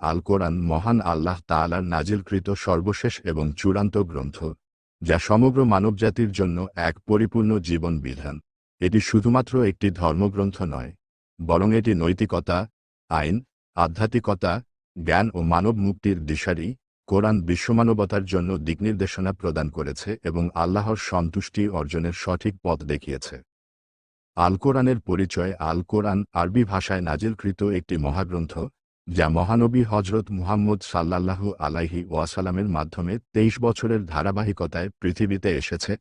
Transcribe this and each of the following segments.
আল কোরআন মহান আল্লাহ তাআলার নাজিলকৃত সর্বশেষ এবং চূড়ান্ত গ্রন্থ, যা সমগ্র মানবজাতির জন্য এক পরিপূর্ণ জীবন বিধান। এটি শুধুমাত্র একটি ধর্মগ্রন্থ নয়, বরং এটি নৈতিকতা, আইন, আধ্যাত্মিকতা, জ্ঞান ও মানব মুক্তির দিশারি। কোরআন বিশ্বমানবতার জন্য দিকনির্দেশনা প্রদান করেছে এবং আল্লাহর সন্তুষ্টি অর্জনের সঠিক পথ দেখিয়েছে। আল কোরআনের পরিচয়। আল কোরআন আরবি ভাষায় নাজিলকৃত একটি মহাগ্রন্থ, যা মহানবী হজরত মুহাম্মদ সাল্লাল্লাহু আলাইহি ওয়াসাল্লামের মাধ্যমে 23 বছরের ধারাবাহিকতায় পৃথিবীতে এসেছে।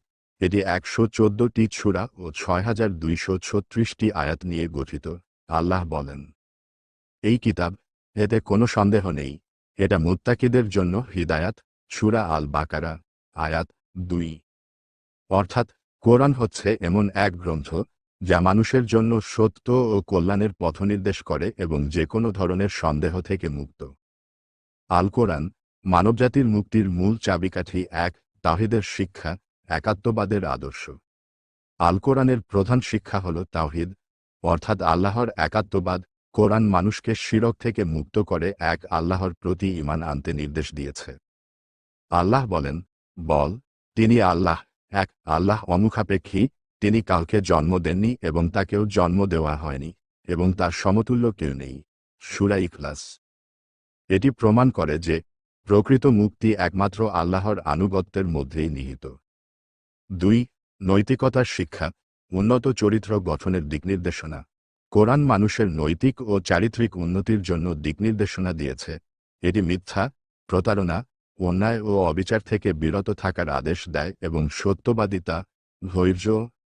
এটি 114টি সূরা ও 6236টি আয়াত নিয়ে গঠিত। আল্লাহ বলেন, এই কিতাব, এতে কোনো সন্দেহ নেই, এটা মুত্তাকিদের জন্য হিদায়াত। সূরা আল বাকারা, আয়াত 2। অর্থাৎ কোরআন হচ্ছে এমন এক গ্রন্থ যা মানুষের জন্য সত্য ও কল্যাণের পথনির্দেশ করে এবং যে কোনো ধরনের সন্দেহ থেকে মুক্ত। আল কোরআন মানবজাতির মুক্তির মূল চাবিকাঠি। এক, তাওহীদের শিক্ষা, একাত্মবাদের আদর্শ। আল কোরআনের প্রধান শিক্ষা হল তাওহীদ, অর্থাৎ আল্লাহর একাত্মবাদ। কোরআন মানুষকে শিরক থেকে মুক্ত করে এক আল্লাহর প্রতি ঈমান আনতে নির্দেশ দিয়েছে। আল্লাহ বলেন, বল, তিনি আল্লাহ, এক আল্লাহ অমুখাপেক্ষী, তিনি কাউকে জন্ম দেননি এবং তাকেও জন্ম দেওয়া হয়নি, এবং তার সমতুল্য কেউ নেই। সূরা ইখলাস। এটি প্রমাণ করে যে প্রকৃত মুক্তি একমাত্র আল্লাহর আনুগত্যের মধ্যেই নিহিত। 2, নৈতিকতার শিক্ষা, উন্নত চরিত্র গঠনের দিকনির্দেশনা। কোরআন মানুষের নৈতিক ও চারিত্রিক উন্নতির জন্য দিকনির্দেশনা দিয়েছে। এটি মিথ্যা, প্রতারণা, অন্যায় ও অবিচার থেকে বিরত থাকার আদেশ দেয় এবং সত্যবাদিতা, ধৈর্য,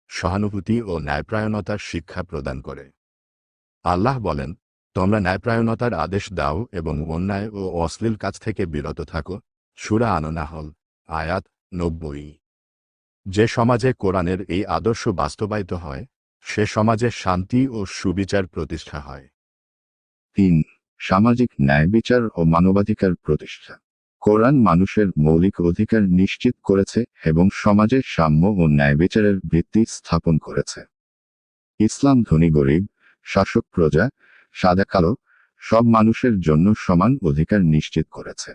সহানুভূতি ও ন্যায়পরায়ণতার শিক্ষা প্রদান করে। আল্লাহ বলেন, তোমরা ন্যায়পরায়ণতার আদেশ দাও এবং অন্যায় ও অশ্লীল কাজ থেকে বিরত থাকো। সূরা আন-নাহল, আয়াত 90। যে সমাজে কোরআনের এই আদর্শ বাস্তবায়িত হয়, সে সমাজে শান্তি ও সুবিচার প্রতিষ্ঠা হয়। 3, সামাজিক ন্যায় বিচার ও মানবাধিকার প্রতিষ্ঠা। কোরআন মানুষের মৌলিক অধিকার নিশ্চিত করেছে এবং সমাজে সাম্য ও ন্যায় বিচারের ভিত্তি স্থাপন করেছে। ইসলাম ধনী গরিব, শাসক প্রজা, সাদা কালো, সব মানুষের জন্য সমান অধিকার নিশ্চিত করেছে।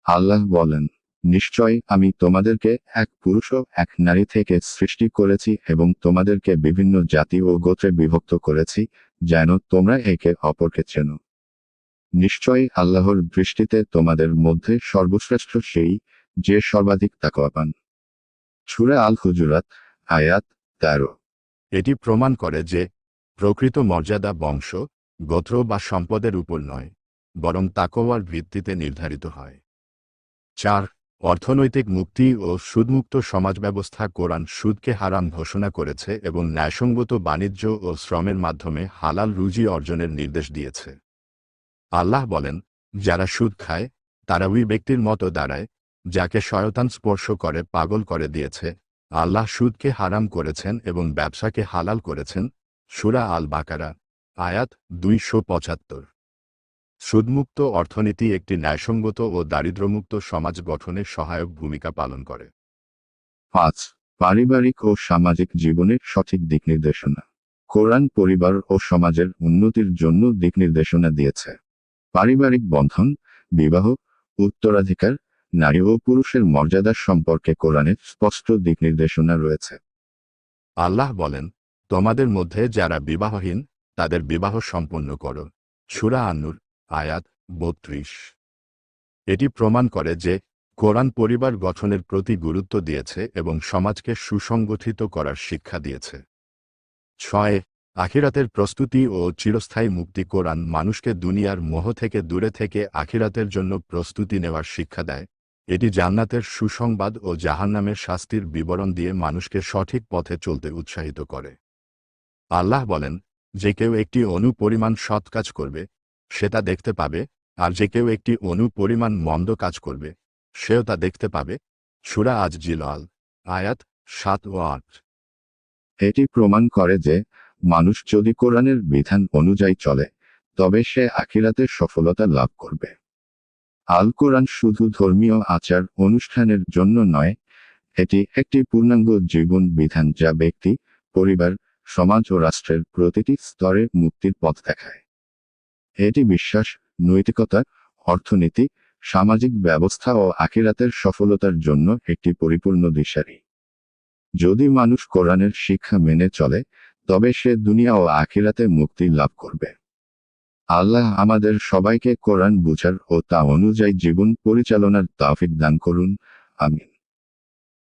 আল্লাহ বলেন, নিশ্চয় আমি তোমাদেরকে এক পুরুষ ও এক নারী থেকে সৃষ্টি করেছি এবং তোমাদেরকে বিভিন্ন জাতি ও গোত্রে বিভক্ত করেছি, যেন তোমরা একে অপরকে চেনো। নিশ্চয় আল্লাহর দৃষ্টিতে তোমাদের মধ্যে সর্বশ্রেষ্ঠ সেই, যে সর্বাধিক তাকওয়াবান। সূরা আল হুজুরাত, আয়াত 13। এটি প্রমাণ করে যে প্রকৃত মর্যাদা বংশ, গোত্র বা সম্পদের উপর নয়, বরং তাকওয়ার ভিত্তিতে নির্ধারিত হয়। 4, অর্থনৈতিক মুক্তি ও সুদমুক্ত সমাজব্যবস্থা। কোরআন সুদকে হারাম ঘোষণা করেছে এবং ন্যায়সঙ্গত বাণিজ্য ও শ্রমের মাধ্যমে হালাল রুজি অর্জনের নির্দেশ দিয়েছে। আল্লাহ বলেন, যারা সুদ খায় তারা ওই ব্যক্তির মতো দাঁড়ায় যাকে শয়তান স্পর্শ করে পাগল করে দিয়েছে। আল্লাহ সুদকে হারাম করেছেন এবং ব্যবসাকে হালাল করেছেন। সূরা আল বাকারা, আয়াত 275। সুদমুক্ত অর্থনীতি একটি ন্যায়সঙ্গত ও দারিদ্র্যমুক্ত সমাজ গঠনে সহায়ক ভূমিকা পালন করে। 5, পারিবারিক ও সামাজিক জীবনের সঠিক দিকনির্দেশনা। কোরআন পরিবার ও সমাজের উন্নতির জন্য দিকনির্দেশনা দিয়েছে। পারিবারিক বন্ধন, বিবাহ, উত্তরাধিকার, নারী ও পুরুষের মর্যাদা সম্পর্কে কোরআনের স্পষ্ট দিকনির্দেশনা রয়েছে। আল্লাহ বলেন, তোমাদের মধ্যে যারা বিবাহহীন তাদের বিবাহ সম্পন্ন করো। সূরা আন-নূর, আয়াত 32। এটি প্রমাণ করে যে কোরআন পরিবার গঠনের প্রতি গুরুত্ব দিয়েছে এবং সমাজকে সুসংগঠিত করার শিক্ষা দিয়েছে। 6, আখিরাতের প্রস্তুতি ও চিরস্থায়ী মুক্তি। কোরআন মানুষকে দুনিয়ার মোহ থেকে দূরে থেকে আখিরাতের জন্য প্রস্তুতি নেওয়ার শিক্ষা দেয়। এটি জান্নাতের সুসংবাদ ও জাহান্নামের শাস্তির বিবরণ দিয়ে মানুষকে সঠিক পথে চলতে উৎসাহিত করে। আল্লাহ বলেন, যে কেউ একটি অণু পরিমাণ সৎ কাজ করবে, সে তা দেখতে পাবে, আর যে কেউ একটি অণু পরিমাণ মন্দ কাজ করবে, সেও তা দেখতে পাবে। সূরা আজ-জিলাল, আয়াত 7 ও 8। এটি প্রমাণ করে যে মানুষ যদি কোরআনের বিধান অনুযায়ী চলে, তবে সে আখিরাতে সফলতা লাভ করবে। আল কোরআন শুধু ধর্মীয় আচার অনুষ্ঠানের জন্য নয়, এটি একটি পূর্ণাঙ্গ জীবন বিধান যা ব্যক্তি, পরিবার, সমাজ ও রাষ্ট্রের প্রতিটি স্তরে মুক্তির পথ দেখায়। এটি বিশ্বাস, নৈতিকতা, অর্থনীতি, সামাজিক ব্যবস্থা ও আখিরাতের সফলতার জন্য একটি পরিপূর্ণ দিশারি। যদি মানুষ কোরআনের শিক্ষা মেনে চলে, তবে সে দুনিয়া ও আখিরাতে মুক্তি লাভ করবে। আল্লাহ আমাদের সবাইকে কোরআন বুঝার ও তা অনুযায়ী জীবন পরিচালনার তৌফিক দান করুন। আমিন।